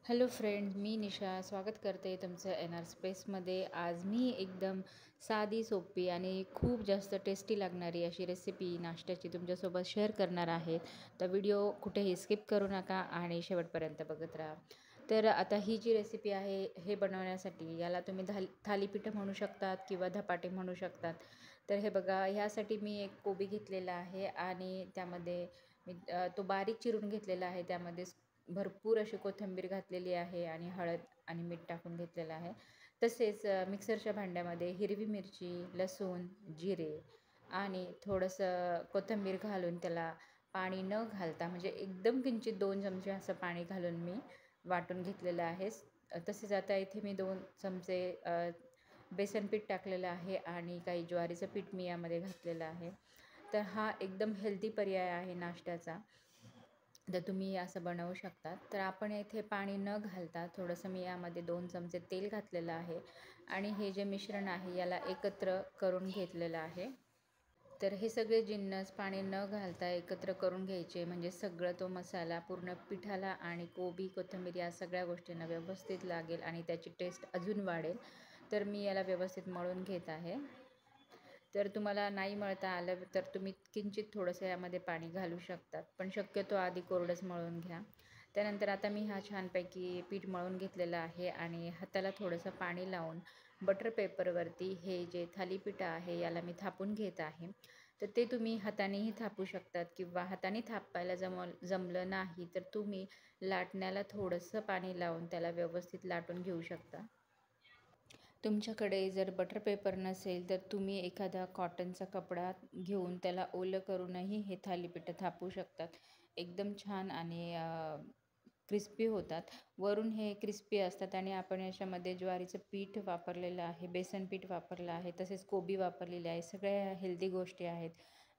Hello friend, मी निशा स्वागत करते तुमचं एन आर स्पेसमध्ये. आज मी एकदम साधी, सोपी आणि खूप जास्त टेस्टी लागणारी अशी रेसिपी नाश्त्याची तुमच्यासोबत शेअर करणार आहे. तर व्हिडिओ कुठेही स्किप करू नका आणि शेवटपर्यंत बघत राहा. तर आता ही जी रेसिपी आहे हे बनवण्यासाठी याला तुम्ही थालीपीठ म्हणू शकतात किंवा धपाटे म्हणू शकतात. तर हे बघा, ह्यासाठी मी एक कोबी घेतलेला आहे आणि त्यामध्ये मी तो बारीक चिरून घेतलेला आहे. त्यामध्ये भरपूर अशी कोथिंबीर घातलेली आहे आणि हळद आणि मीठ टाकून घेतलेलं आहे. तसेच मिक्सरच्या भांड्यामध्ये हिरवी मिरची, लसूण, जिरे आणि थोडंसं कोथिंबीर घालून त्याला पाणी न घालता म्हणजे एकदम किंचित 2 चमचे असं पाणी घालून मी वाटून घेतलेलं आहे. तसेच आता इथे मी 2 चमचे बेसन पीठ टाकलेलं आहे आणि काही ज्वारीचं पीठ मी यामध्ये घातलेलं आहे. तर हा एकदम हेल्दी पर्याय आहे नाश्त्याचा. तर तुम्ही असं बनवू शकता. तर आपण इथे पाणी न घालता थोडंसं मी यामध्ये 2 चमचे तेल घातलेलं आहे आणि हे जे मिश्रण आहे याला एकत्र करून घेतलेलं आहे. तर हे सगळे जिन्नस पाणी न घालता एकत्र करून घ्यायचे, म्हणजे सगळं तो मसाला पूर्ण पिठाला आणि कोबी, कोथिंबीर या सगळ्या गोष्टींना व्यवस्थित लागेल आणि त्याची टेस्ट अजून वाढेल. तर मी याला व्यवस्थित मळून घेत आहे. तर तुम्हाला नाही मळता आलं तर तुम्ही किंचित थोडंसं यामध्ये पाणी घालू शकतात, पण शक्यतो आधी कोरडंच मळून घ्या. त्यानंतर आता मी हा छानपैकी पीठ मळून घेतलेलं आहे आणि हाताला थोडंसं पाणी लावून बटर पेपरवरती हे जे थालीपीठ आहे याला मी थापून घेत आहे. तर ते तुम्ही हातानेही थापू शकतात किंवा हाताने थापायला जमलं नाही तर तुम्ही लाटण्याला थोडंसं पाणी लावून त्याला व्यवस्थित लाटून घेऊ शकता. तुमच्याकडे जर बटर पेपर नसेल तर तुम्ही एखादा कॉटनचा कपडा घेऊन त्याला ओलं करूनही हे थालीपीठं थापू शकतात. एकदम छान आणि क्रिस्पी होतात. वरून हे क्रिस्पी असतात आणि आपण याच्यामध्ये ज्वारीचं पीठ वापरलेलं आहे, बेसन पीठ वापरलं आहे, तसेच कोबी वापरलेली आहे. सगळ्या हेल्दी गोष्टी आहेत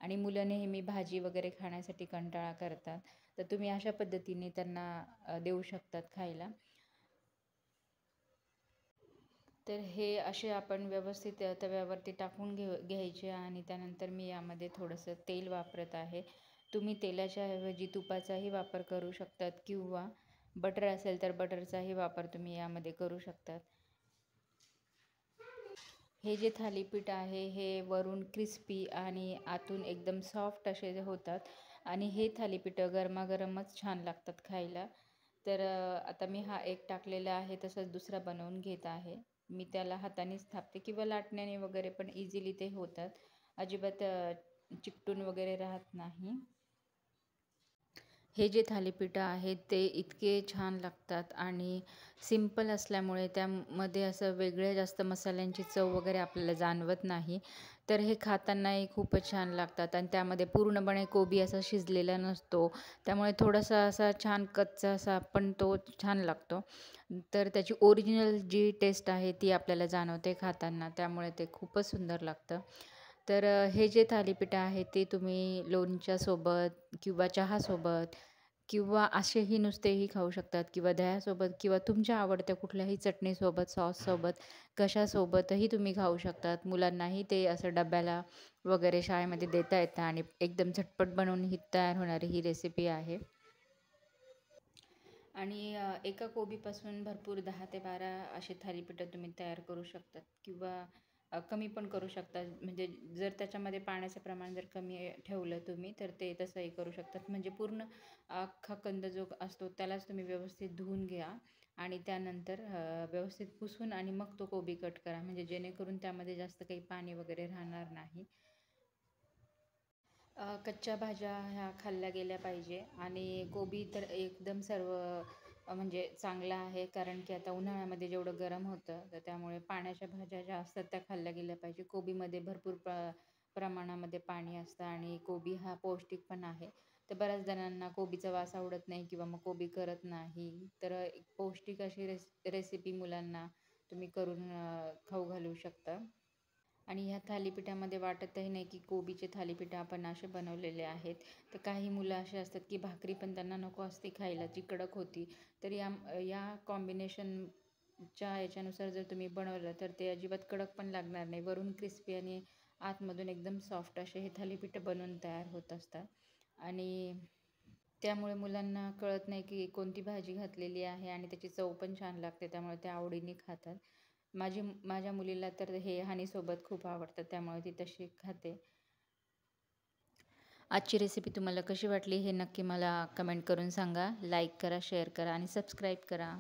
आणि मुलं नेहमी भाजी वगैरे खाण्यासाठी कंटाळा करतात. तर तुम्ही अशा पद्धतीने त्यांना देऊ शकतात खायला. तर हे असे आपण व्यवस्थित तव्यावरती टाकून घ्यायचे आणि त्यानंतर मी यामध्ये थोडंसं तेल वापरत आहे. तुम्ही तेलाच्या ऐवजी तुपाचाही वापर करू शकतात किंवा बटर असेल तर बटरचाही वापर तुम्ही यामध्ये करू शकतात. हे जे थालीपीठ आहे हे वरून क्रिस्पी आणि आतून एकदम सॉफ्ट असे होतात आणि हे थालीपीठं गरमागरमच छान लागतात खायला. तर आता मी हा एक टाकलेला आहे, तसंच दुसरा बनवून घेत आहे. मी त्याला हातानेच थापते किंवा लाटण्याने वगैरे पण इझिली ते होतात. अजिबात चिकटून वगैरे राहत नाही. हे जे थालीपीठं आहेत ते इतके छान लागतात आणि सिंपल असल्यामुळे त्यामध्ये असं वेगळ्या जास्त मसाल्यांची चव वगैरे आपल्याला जाणवत नाही. तर हे खातानाही खूपच छान लागतात आणि त्यामध्ये पूर्णपणे कोबी असा शिजलेला नसतो. त्यामुळे थोडासा असा छान कच्चा असा पण तो छान लागतो. तर त्याची ओरिजिनल जी टेस्ट आहे ती आपल्याला जाणवते खाताना. त्यामुळे ते खूपच सुंदर लागतं. तर हे जे थालीपीठ आहे ते तुम्ही लोणच्यासोबत किंवा चहासोबत किंवा असेही नुसतेही खाऊ शकतात किंवा दह्यासोबत किंवा तुमच्या आवडत्या कुठल्याही चटणीसोबत, सॉससोबत, कशासोबतही तुम्ही खाऊ शकतात. मुलांनाही ते असं डब्याला वगैरे शाळेमध्ये देता येतं आणि एकदम झटपट बनवून ही तयार होणारी ही रेसिपी आहे. आणि एका कोबीपासून भरपूर 10 ते 12 असे थालीपीठं तुम्ही तयार करू शकतात किंवा कमी पण करू शकता. म्हणजे जर त्याच्यामध्ये पाण्याचं प्रमाण जर कमी ठेवलं तुम्ही तर ते तसंही करू शकतात. म्हणजे पूर्ण अख्खा कंद जो असतो त्यालाच तुम्ही व्यवस्थित धुवून घ्या आणि त्यानंतर व्यवस्थित पुसून आणि मग तो कोबी कट करा, म्हणजे जेणेकरून त्यामध्ये जास्त काही पाणी वगैरे राहणार नाही. कच्च्या भाज्या ह्या खाल्ल्या गेल्या पाहिजे आणि कोबी तर एकदम सर्व म्हणजे चांगला आहे, कारण की आता उन्हाळ्यामध्ये जेवढं गरम होतं तर त्यामुळे पाण्याच्या भाज्या ज्या असतात त्या खाल्ल्या गेल्या पाहिजे. कोबीमध्ये भरपूर प्रमाणामध्ये पाणी असतं आणि कोबी हा पौष्टिक पण आहे. तर बऱ्याच जणांना कोबीचा वास आवडत नाही किंवा मग कोबी करत नाही. तर एक पौष्टिक अशी रेसिपी मुलांना तुम्ही करून खाऊ घालू शकता. आणि ह्या थालीपीठामध्ये वाटतही नाही की कोबीचे थालीपीठं आपण असे बनवलेले आहेत. तर काही मुलं असे असतात की भाकरी पण त्यांना नको असते खायला, जी कडक होती. तर या या कॉम्बिनेशनच्या याच्यानुसार जर तुम्ही बनवलं तर ते अजिबात कडक पण लागणार नाही. वरून क्रिस्पी आणि आतमधून एकदम सॉफ्ट असे हे थालीपीठं बनवून तयार होत असतात. आणि त्यामुळे मुलांना कळत नाही की कोणती भाजी घातलेली आहे आणि त्याची चव पण छान लागते, त्यामुळे ते आवडीने खातात. माझ्या मुलीला तर हे हानीसोबत खूप आवडतं, त्यामुळे ती तशी खाते. आजची रेसिपी तुम्हाला कशी वाटली हे नक्की मला कमेंट करून सांगा. लाईक करा, शेअर करा आणि सबस्क्राईब करा.